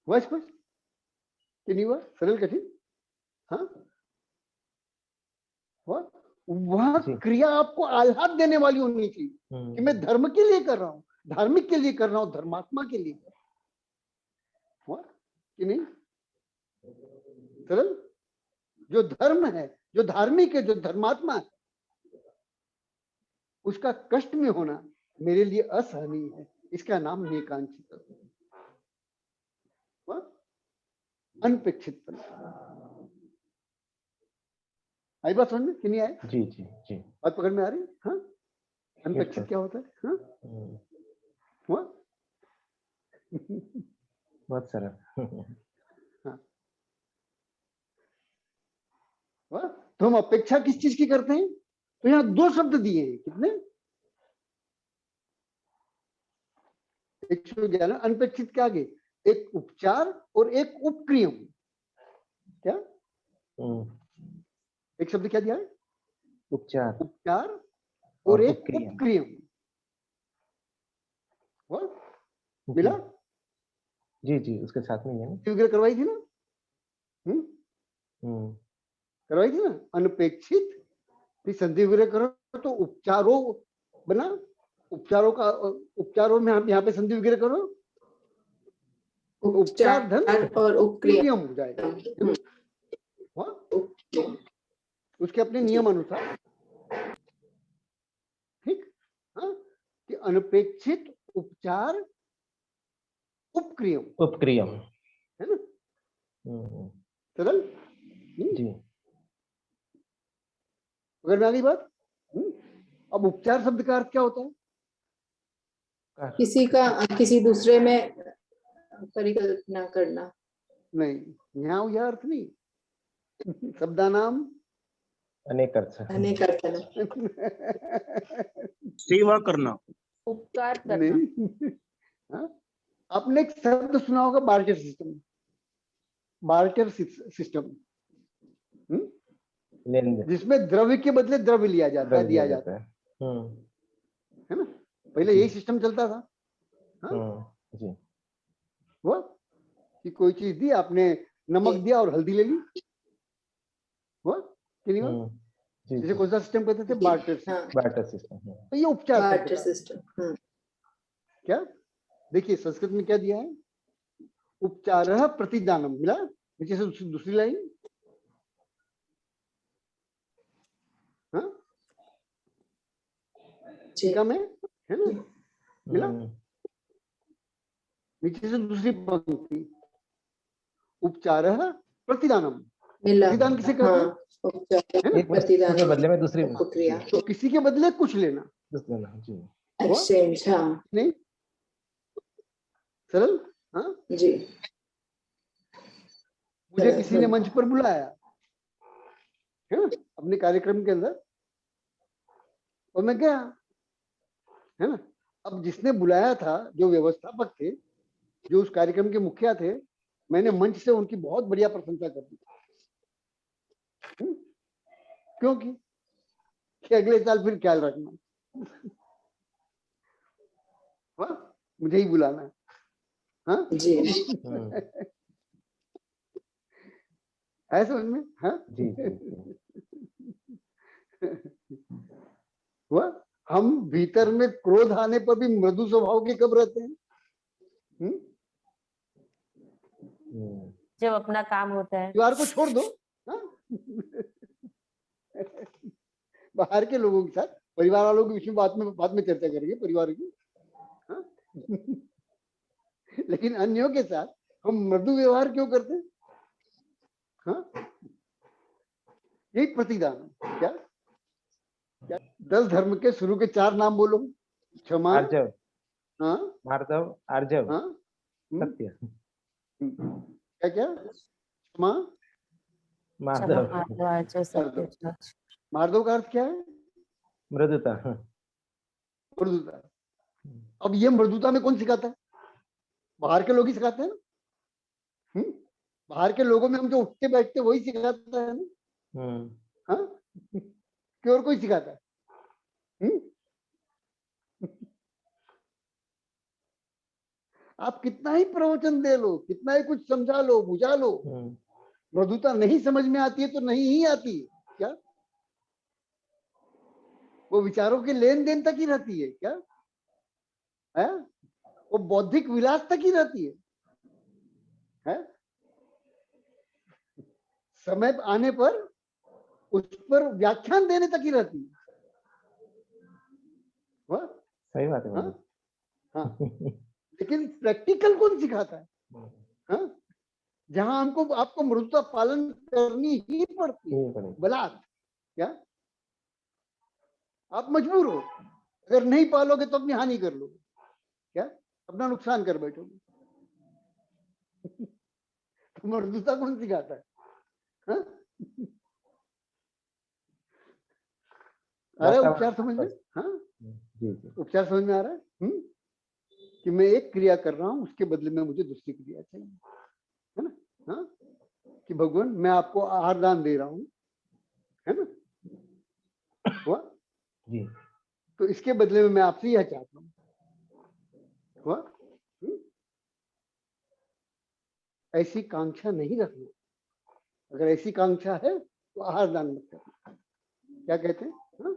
हुआ स्पष्ट कि नहीं हुआ? सरल कठिन? हाँ, वह क्रिया आपको आह्लाद देने वाली होनी चाहिए कि मैं धर्म के लिए कर रहा हूं, धार्मिक के लिए कर रहा हूं, धर्मात्मा के लिए कर रहा हूं। कि नहीं? सरल? जो धर्म है, जो धार्मिक है, जो धर्मात्मा है, उसका कष्ट में होना मेरे लिए असहनीय है। इसका नाम नेकांक्षित, अनपेक्षित। आई बात समझ में कि नहीं आए? जी जी जी। बात पकड़ में आ रही? हाँ, अनपेक्षित क्या होता है? हाँ, हुआ? बहुत सरल। हाँ, हुआ? तो हम अपेक्षा किस चीज की करते हैं? तो यहाँ दो शब्द दिए हैं, कितने? 111। अनपेक्षित के आगे एक उपचार और एक उपक्रियम। क्या? एक शब्द क्या दिया है? उपचार। उपचार और एक उपक्रियम। मिला? जी जी, उसके साथ में ही है ना। संधि विग्रह करवाई थी ना? करवाई थी ना? अनपेक्षित फिर संधि विग्रह करो तो उपचारों बना। उपचारों का उपचारों में यहाँ पे संधि विग्रह करो, उपचार धन और उपक्रिया हो जाएगा। उसके अपने नियम अनुसार, ठीक? हाँ, कि अनपेक्षित, उपचार, उपक्रियम। उपक्रियम है ना? सरल? जी। अगर मैं अगली बात, अब उपचार शब्द का अर्थ क्या होता है? किसी का किसी दूसरे में परिकल्पना करना। नहीं, यहाँ यह अर्थ नहीं। शब्दानाम अनेक अर्थ। अनेक अर्थ है। सेवा करना, उपकार करना। नहीं। हाँ? आपने एक शब्द सुना होगा, बार्टर सिस्टम। बार्टर सिस्टम, जिसमें द्रव्य के बदले द्रव्य लिया जाता है, दिया जाता है। है ना? पहले यही सिस्टम चलता था। हाँ? जी। वो कि कोई चीज दी, आपने नमक दिया और हल्दी ले ली। वो कि नहीं हुआ? जैसे कौन सा सिस्टम कहते थे? Barter system. Barter system. तो ये उपचार बार्टर सिस्टम। क्या? देखिए संस्कृत में क्या दिया है? उपचारः प्रतिदानम। मिला? नीचे से दूसरी लाइन। हाँ, टीका में है ना? मिला? नीचे से दूसरी पंक्ति, उपचारः प्रतिदानम। प्रतिदान किसे कहते हैं? एक वस्तु के बदले में दूसरी उपक्रिया। तो किसी के बदले कुछ लेना। जी। एक्सचेंज। हाँ, नहीं? सरल? हाँ जी। मुझे किसी ने मंच पर बुलाया है ना, अपने कार्यक्रम के अंदर, और मैं गया, है ना? अब जिसने बुलाया था, जो व्यवस्थापक थे, जो उस कार्यक्रम के मुखिया थे, मैंने मंच से उनकी बहुत बढ़िया प्रशंसा कर दी। क्योंकि कि अगले साल फिर ख्याल रखना। मुझे ही बुलाना। हाँ जी है समझ में? हाँ जी जी हुआ। हम भीतर में क्रोध आने पर भी मृदु स्वभाव के कब रहते हैं? जब अपना काम होता है। परिवार को छोड़ दो। हाँ? बाहर के लोगों के साथ, परिवार वालों के विषय बाद में चर्चा करेंगे परिवार की। हाँ? लेकिन अन्यों के साथ हम मृदु व्यवहार क्यों करते हैं? हाँ? यही प्रतिदान है। क्या क्या 10 धर्म के शुरू के 4 नाम बोलो। क्षमा, आर्जव, हाँ, भार्गव, आर्जव, हाँ, सत्य, क्या क्या? क्षमा, माधव, मार्दव। मार्दव का अर्थ क्या है? मृदुता। मृदुता। अब ये मृदुता में कौन सिखाता है? बाहर के लोग ही सिखाते हैं ना। बाहर के लोगों में हम जो उठते बैठते वही सिखाता है ना। हाँ? कि और कोई सिखाता है? आप कितना ही प्रवचन दे लो, कितना ही कुछ समझा लो, बुझा लो, मृदुता नहीं समझ में आती है तो नहीं ही आती है। क्या वो विचारों के लेन देन तक ही रहती है? क्या है? वो बौद्धिक विलास तक ही रहती है? समय आने पर उस पर व्याख्यान देने तक ही रहती है। सही बात है। हाँ? हाँ। लेकिन प्रैक्टिकल कौन सिखाता है? हाँ? जहां हमको आपको मृदुता पालन करनी ही पड़ती है, बलात्। क्या आप मजबूर हो, अगर नहीं पालोगे तो अपनी हानि कर लोगे। क्या अपना नुकसान कर बैठोगे। तो मृदुता कौन सिखाता है? हाँ? अरे उपचार समझ में? हाँ उपचार समझ में आ रहा है? कि मैं एक क्रिया कर रहा हूं, उसके बदले में मुझे दूसरी क्रिया चाहिए, है ना? हाँ? कि भगवान मैं आपको आहार दान दे रहा हूं, है ना? हुआ? जी। तो इसके बदले में मैं आपसे यह चाहता हूं। हुआ? ऐसी कांक्षा नहीं रखना। अगर ऐसी कांक्षा है तो आहार दान मत करना। क्या कहते हैं? हाँ?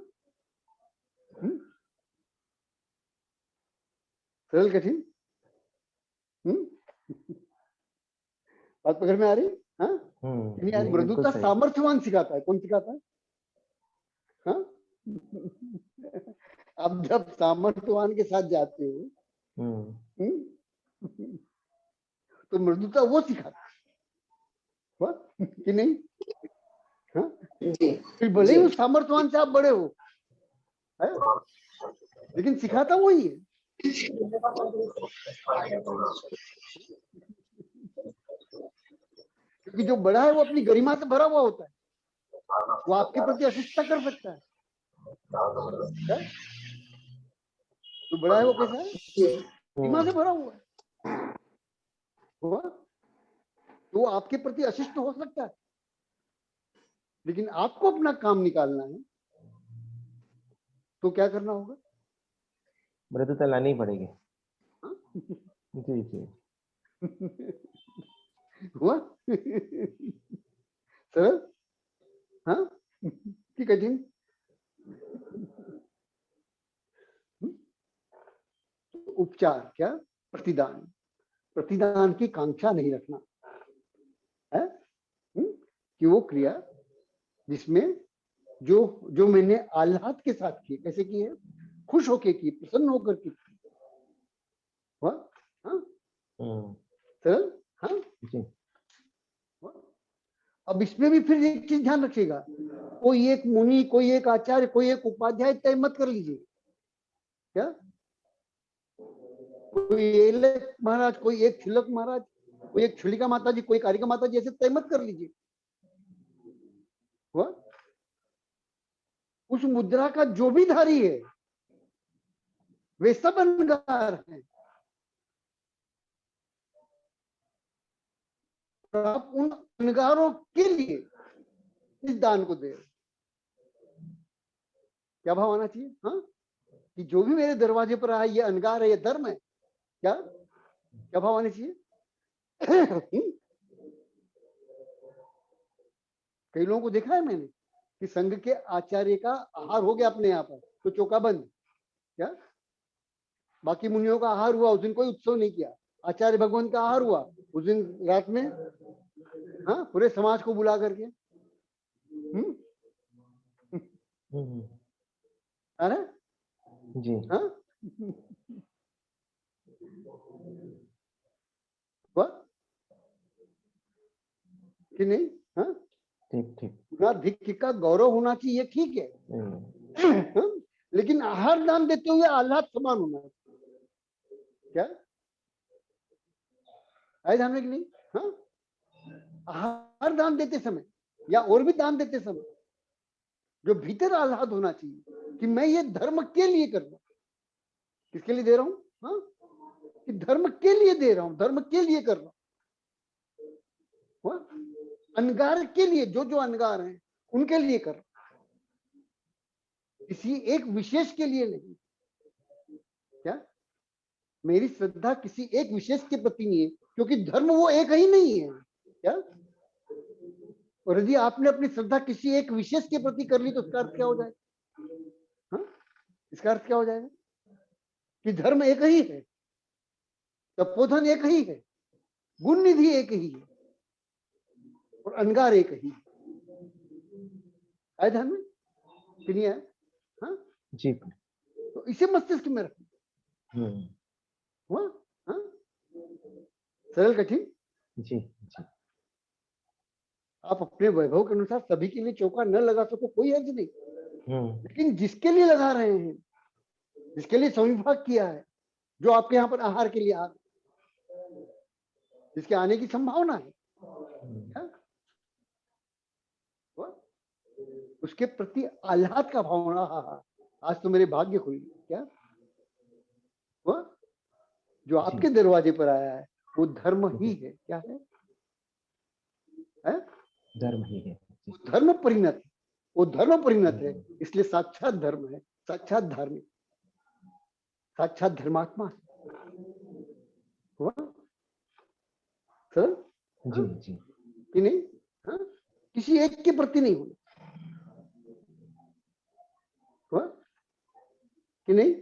सरल कठिन? बात पकड़ में आ रही? हाँ? मृदुता सामर्थ्यवान सिखाता है। कौन सिखाता है? हाँ? अब जब सामर्थ्यवान के साथ जाते हो तो मृदुता वो सिखाता है कि नहीं? हाँ? फिर भले ही उस सामर्थ्यवान से आप बड़े हो, है? लेकिन सिखाता वही है। क्योंकि जो बड़ा है वो अपनी गरिमा से भरा हुआ होता है, वो आपके प्रति अशिष्टता कर सकता है। तो बड़ा है वो कैसा है? गरिमा से भरा हुआ है, तो आपके प्रति अशिष्ट हो सकता है, लेकिन आपको अपना काम निकालना है तो क्या करना होगा? मृदुता लानी पड़ेगी। जी जी। हुआ? सरल? हाँ? कि कठिन? उपचार क्या? प्रतिदान। प्रतिदान की कांक्षा नहीं रखना है। कि वो क्रिया जिसमें जो जो मैंने आह्लाद के साथ की, कैसे की है? खुश होके की, प्रसन्न होकर की। हुआ? हाँ? सरल? हाँ? अब इसमें भी फिर एक चीज ध्यान रखिएगा, कोई एक मुनि, कोई एक आचार्य, कोई एक उपाध्याय तय मत कर लीजिए। क्या कोई एक महाराज, कोई एक छिलक महाराज, कोई एक छुलिका माता जी, कोई कारिका माता जी, ऐसे तय मत कर लीजिए। हुआ? उस मुद्रा का जो भी धारी है वे सब अनगार हैं। आप उन अनगारों के लिए इस दान को दे। क्या भाव आना चाहिए? हाँ? कि जो भी मेरे दरवाजे पर आए, ये अनगार है, ये धर्म है। क्या क्या भाव आने चाहिए? कई लोगों को देखा है मैंने कि संघ के आचार्य का आहार हो गया अपने यहाँ पर तो चौका बंद, क्या बाकी मुनियों का आहार हुआ, उस दिन कोई उत्सव नहीं किया। आचार्य भगवान का आहार हुआ उस दिन रात में, हाँ, पूरे समाज को बुला करके। अरे जी हाँ वाह कि नहीं? हाँ ठीक ठीक पूरा धिक्क का गौरव होना चाहिए, ठीक है। हाँ? लेकिन आहार दान देते हुए आह्लाद समान होना है, क्या आए ध्यान में कि नहीं? हाँ आहार दान देते समय या और भी दान देते समय जो भीतर आह्लाद होना चाहिए कि मैं ये धर्म के लिए कर रहा हूं। किसके लिए दे रहा हूं? हाँ कि धर्म के लिए दे रहा हूं, धर्म के लिए कर रहा हूं, अनगार के लिए, जो जो अनगार हैं उनके लिए कर रहा हूं, किसी एक विशेष के लिए नहीं। क्या मेरी श्रद्धा किसी एक विशेष के प्रति नहीं है, क्योंकि धर्म वो एक ही नहीं है। क्या और यदि आपने अपनी श्रद्धा किसी एक विशेष के प्रति कर ली तो उसका अर्थ क्या हो जाएगा? हाँ इसका अर्थ क्या हो जाएगा कि धर्म एक ही है, तपोधन एक ही है, गुण निधि एक ही है और अनगार एक ही है। आए ध्यान में कि नहीं आया? हाँ जी तो इसे मस्तिष्क में रखो। हुआ? हाँ सरल कठिन जी जी आप अपने वैभव के अनुसार सभी के लिए चौका न लगा सको कोई हर्ज नहीं, लेकिन जिसके लिए लगा रहे हैं, जिसके लिए संविभाग किया है, जो आपके यहाँ पर आहार के लिए आ, जिसके आने की संभावना है, उसके प्रति आह्लाद का भावना, आज तो मेरे भाग्य खुल गए। क्या हुआ? जो आपके दरवाजे पर आया है वो धर्म ही है। क्या है? धर्म ही है, वो धर्म परिणत है, वो धर्म परिणत है, इसलिए साक्षात धर्म है, साक्षात धार्मिक, साक्षात धर्मात्मा हुआ सर। जी जी कि नहीं? हाँ किसी एक के प्रति नहीं होना हुआ कि नहीं?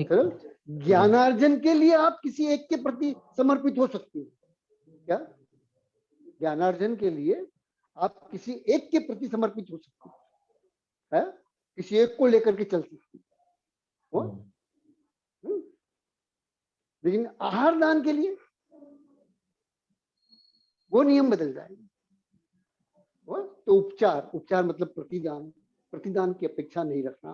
सर ज्ञानार्जन के लिए आप किसी एक के प्रति समर्पित हो सकते हो। क्या ज्ञानार्जन के लिए आप किसी एक के प्रति समर्पित हो सकते हो, है? किसी एक को लेकर के चल सकते हो। लेकिन आहार दान के लिए वो नियम बदल जाएंगे। तो उपचार, उपचार मतलब प्रतिदान, प्रतिदान की अपेक्षा नहीं रखना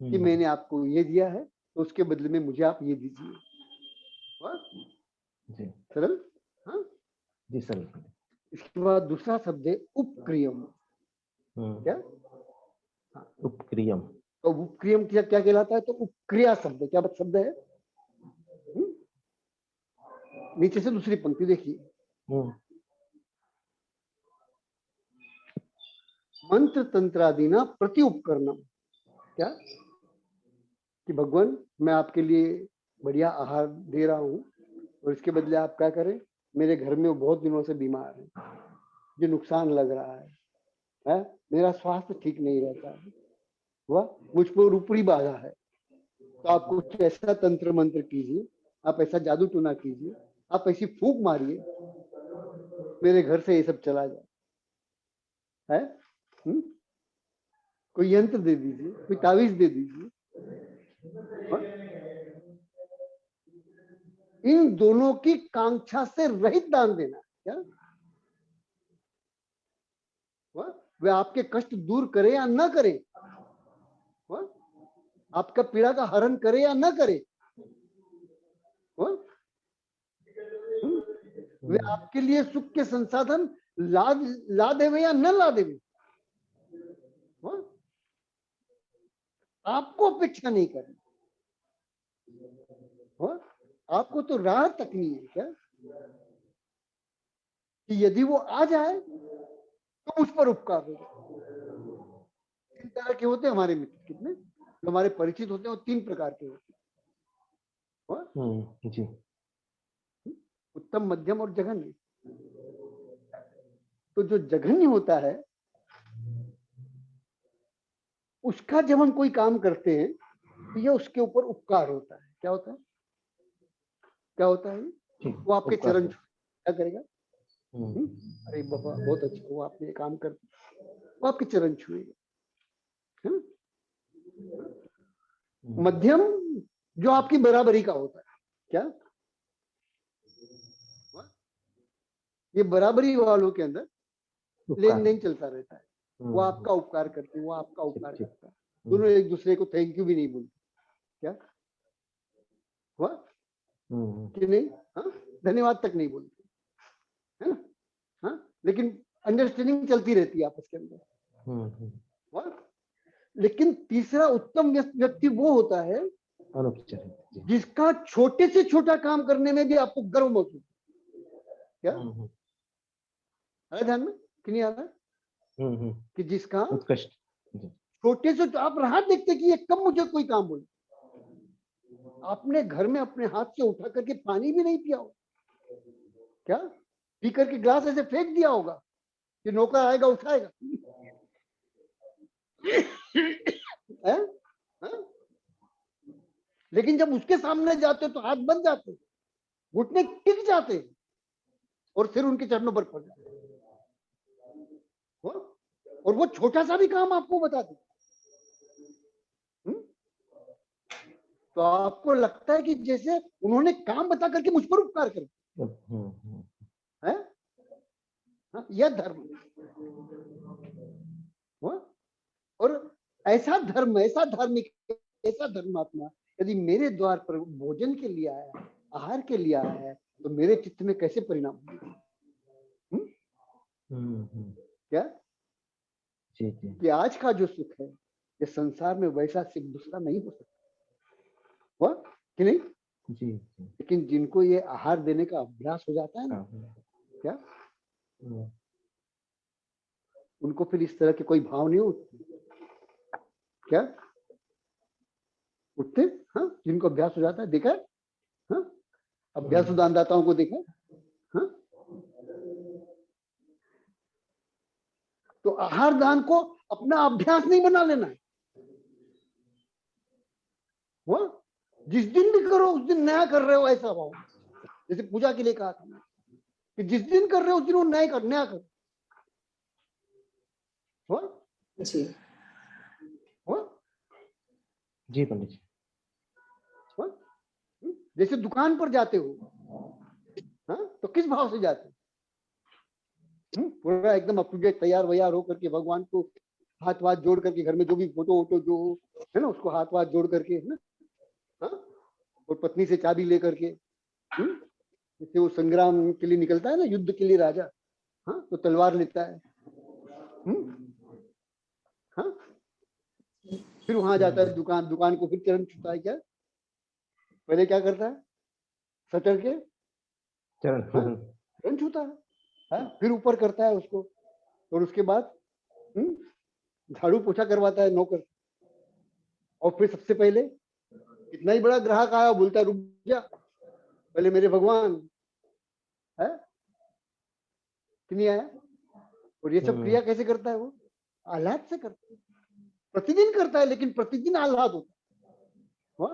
कि मैंने आपको ये दिया है तो उसके बदले में मुझे आप ये दीजिए। सरल? हाँ जी सरल। इसके बाद दूसरा शब्द है उपक्रियम। क्या? हाँ उपक्रियम। तो उपक्रियम क्या क्या कहलाता है? तो उपक्रिया शब्द क्या शब्द है? नीचे से दूसरी पंक्ति देखिए। मंत्र तंत्रादिना प्रति उपकरणम। क्या कि भगवान मैं आपके लिए बढ़िया आहार दे रहा हूं और इसके बदले आप क्या करें, मेरे घर में वो बहुत दिनों से बीमार है, मुझे नुकसान लग रहा है, मेरा स्वास्थ्य ठीक नहीं रहता है, वह मुझ पर ऊपरी बाधा है, तो आप कुछ ऐसा तंत्र मंत्र कीजिए, आप ऐसा जादू टूना कीजिए, आप ऐसी फूंक मारिए मेरे घर से ये सब चला जाए, है? कोई यंत्र दे दीजिए, कोई तावीज दे दीजिए। इन दोनों की कांक्षा से रहित दान देना। क्या वे आपके कष्ट दूर करे या न करे, आपका पीड़ा का हरण करे या न करे, वे आपके लिए सुख के संसाधन ला देवे या न ला देवे, आपको अपेक्षा नहीं करनी, आपको तो राह तकनी है। क्या कि यदि वो आ जाए तो उस पर उपकार हो जाए। तीन तरह के होते हैं हमारे मित्र, कितने जो हमारे परिचित होते हैं, वो तीन प्रकार के होते हैं। जी। उत्तम, मध्यम और जघन्य। तो जो जघन्य होता है उसका जब हम कोई काम करते हैं तो ये उसके ऊपर उपकार होता है। क्या होता है? क्या होता है? वो आपके चरण क्या करेगा? अरे बाबा बहुत अच्छा हुआ आपने ये काम कर, वो आपके चरण छुएगा, है ना? मध्यम जो आपकी बराबरी का होता है। क्या? ये बराबरी वालों के अंदर लेन देन चलता रहता है। वो आपका उपकार करते हैं, वो आपका उपकार करता है, दोनों एक दूसरे को थैंक यू भी नहीं बोलते। क्या हुआ कि नहीं? हाँ, धन्यवाद तक नहीं बोलते, है ना? हाँ, लेकिन अंडरस्टैंडिंग चलती रहती है आपस के अंदर। लेकिन तीसरा उत्तम व्यक्ति वो होता है जिसका छोटे से छोटा काम करने में भी आपको गर्व महसूस। क्या है ध्यान में कि नहीं आ रहा? कि जिसका उत्कृष्ट छोटे से, तो आप राहत देखते कि ये कब मुझे कोई काम बोले। आपने घर में अपने हाथ से उठा करके पानी भी नहीं पिया हो क्या? पी करके ग्लास ऐसे फेंक दिया होगा कि नौकर आएगा उठाएगा। है? लेकिन जब उसके सामने जाते तो हाथ बन जाते, घुटने टिक जाते और फिर उनके चरणों पर पड़ जाते, और वो छोटा सा भी काम आपको बताते। तो आपको लगता है कि जैसे उन्होंने काम बता करके मुझ पर उपकार कर, है? यह धर्म। और ऐसा धर्म, ऐसा धार्मिक, ऐसा धर्मात्मा यदि मेरे द्वार पर भोजन के लिए आया, आहार के लिए आया है, तो मेरे चित्त में कैसे परिणाम होंगे? क्या कि आज का जो सुख है ये संसार में वैसा सुख दूसरा नहीं हो सकता, हुआ कि नहीं? जी। लेकिन जिनको ये आहार देने का अभ्यास हो जाता है ना, क्या उनको फिर इस तरह के कोई भाव नहीं उठते। क्या उठते? हाँ, जिनको अभ्यास हो जाता है, देखा है? हाँ, अभ्यास दानदाताओं को देखा। हाँ, तो आहार दान को अपना अभ्यास नहीं बना लेना है। वो जिस दिन भी करो उस दिन नया कर रहे हो, ऐसा भाव। जैसे पूजा के लिए कहा था कि जिस दिन कर रहे हो उस दिन वो नया कर। जी जी पंडित जी। जैसे दुकान पर जाते हो, हाँ, तो किस भाव से जाते हो? पूरा एकदम अप टू डेट तैयार वैयार होकर के भगवान को हाथ वाथ जोड़ करके, घर में जो भी फोटो वोटो जो है ना उसको हाथ वाथ जोड़ करके, है ना? हाँ, और पत्नी से चाबी लेकर के, जैसे वो संग्राम के लिए निकलता है ना, युद्ध के लिए राजा, हाँ, तो तलवार लेता है। हाँ, फिर वहां जाता है दुकान को फिर चरण छूता है। क्या पहले क्या करता है? सटर के चरण छूता है, फिर ऊपर करता है उसको, और उसके बाद झाड़ू पोछा करवाता है नौकर, और फिर सबसे पहले इतना ही बड़ा ग्राहक आया, बोलता है रुक जा, पहले मेरे भगवान है कि नहीं आया। और ये सब क्रिया कैसे करता है? वो आह्लाद से करता है, प्रतिदिन करता है, लेकिन प्रतिदिन आह्लाद होता है।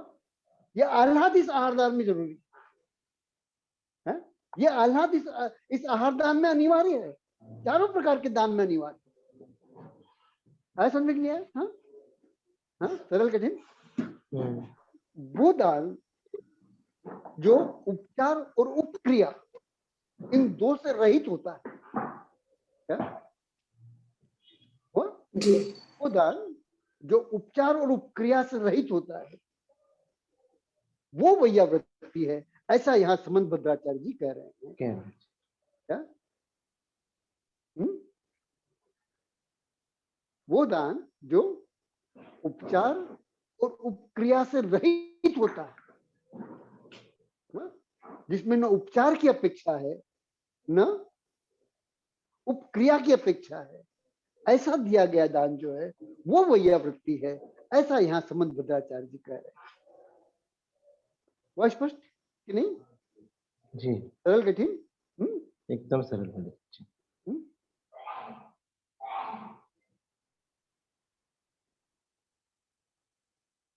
ये आह्लाद इस आहारदान में जरूरी है। ये आह्लाद इस आहारदान में अनिवार्य है, चारों प्रकार के दान में अनिवार्य है। समझ में आया? हाँ हाँ, सरल कठिन। वो दान जो उपचार और उपक्रिया इन दो से रहित होता है, क्या वो दान जो उपचार और उपक्रिया से रहित होता है वो वैयावृत्ति है, ऐसा यहाँ समंत भद्राचार्य जी कह रहे हैं। क्या वो दान जो उपचार और उपक्रिया से रहित होता है, जिसमें न उपचार की अपेक्षा है न उपक्रिया की अपेक्षा है, ऐसा दिया गया दान जो है वो वैयावृत्ति है, ऐसा यहाँ समंत भद्राचार्य जी कह रहे हैं। वह स्पष्ट? कि नहीं? जी सरल कठिन? एकदम सरल पंडित जी।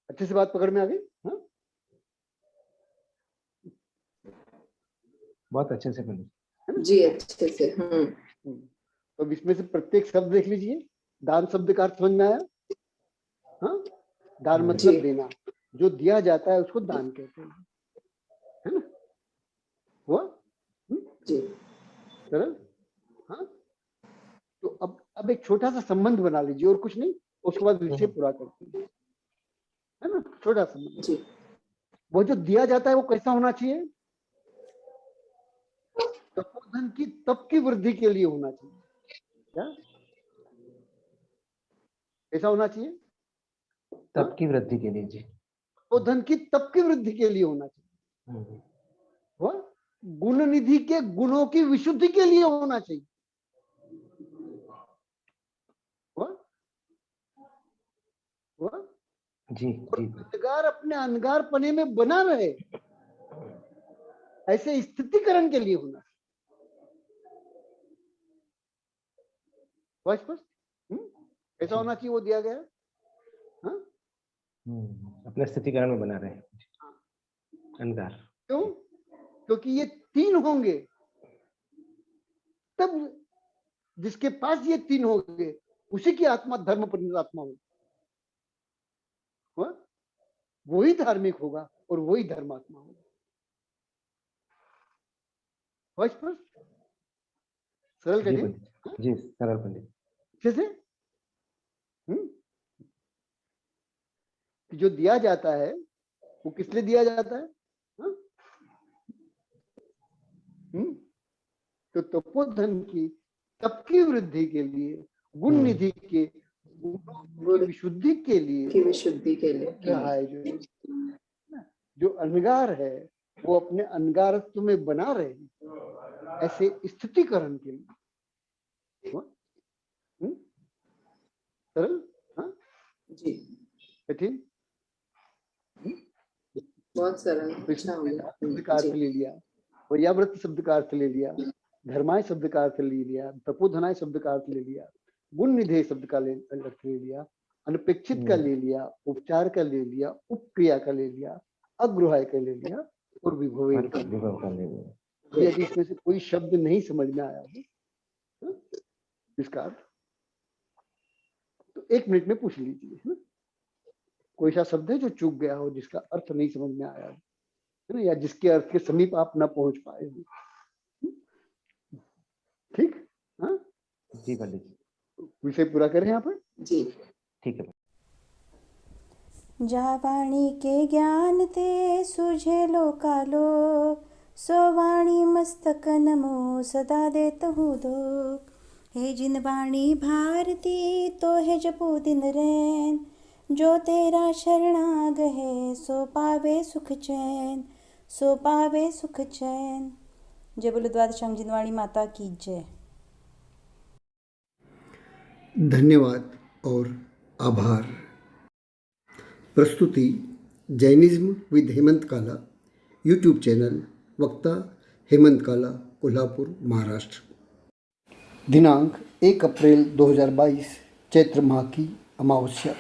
अच्छे से बात पकड़ में आ गई? हाँ, बहुत अच्छे से पंडित जी अच्छे से। तो अब इसमें से प्रत्येक शब्द देख लीजिए। दान शब्द का अर्थ समझ में आया? हाँ, दान मतलब जी। देना, जो दिया जाता है उसको दान कहते हैं, है ना? हुआ? जी सरल? हाँ, तो अब एक छोटा सा संबंध बना लीजिए और कुछ नहीं, उसके बाद विषय पूरा करते हैं, है ना? छोटा संबंध। जी। वो जो दिया जाता है वो कैसा होना चाहिए? तपोधन की तप की वृद्धि के लिए होना चाहिए। क्या कैसा होना चाहिए? तप की वृद्धि के लिए। जी तपोधन की तप की वृद्धि के लिए होना चाहिए। वह गुण निधि के गुणों की विशुद्धि के लिए होना चाहिए। वह जी जी अनगार अपने अनगार पने में बना रहे, ऐसे स्थितिकरण के लिए होना। स्पष्ट? ऐसा होना चाहिए वो दिया गया। हाँ? अपने स्थितिकरण में बना रहे अनगार। क्यों? क्योंकि ये तीन होंगे तब जिसके पास ये तीन होंगे उसी की आत्मा धर्म परिणत आत्मा होगी। वही धार्मिक होगा और वही धर्मात्मा होगा। स्पष्ट? सरल कठिन? जी सरल पंडित। कैसे? जो दिया जाता है वो किस लिए दिया जाता है? हाँ? तो तपोधन की तप की वृद्धि के लिए, गुण निधि के गुण विशुद्धि के लिए, की विशुद्धि के लिए रहा है। जो अनगार है वो अपने अनगारत्व में बना रहे, ऐसे स्थितिकरण के लिए। सरल? हाँ? जी कठिन? बहुत सरल। शब्द का अर्थ ले लिया, वैयाव्रत शब्द का अर्थ ले लिया, धर्माय शब्द का अर्थ ले लिया, तपोधनाय शब्द का अर्थ ले लिया, गुण निधेय शब्द का अर्थ ले लिया, अनपेक्षित का ले लिया, उपचार का ले लिया, उपक्रिया का ले लिया, अग्रहाय का ले लिया और विभव का ले लिया। यदि इसमें से कोई शब्द नहीं समझ में आया हो इसका अर्थ तो 1 मिनट में पूछ लीजिए। कोई सा शब्द है जो चूक गया हो, जिसका अर्थ नहीं समझ में आया हो, या जिसके अर्थ के समीप आप ना पहुंच पाए हो। ठीक? हाँ जी पंडित। विषय पूरा करें यहाँ पर। जी ठीक है। जा वाणी के ज्ञान ते सुझे लोकालोक, सो वाणी मस्तक नमो सदा देतहु दोक। हे जिन वाणी भारती तो है जपो दिन रैन, जो तेरा शरणाग है सो पावे सुख चैन, सो पावे सुख चैन। जय बोलो द्वादशांग जिनवाणी माता की जय। धन्यवाद और आभार। प्रस्तुति जैनिज्म विद हेमंत काला, यूट्यूब चैनल वक्ता हेमंत काला, कोल्हापुर, महाराष्ट्र। दिनांक 1 अप्रैल 2022, चैत्र माह की अमावस्या।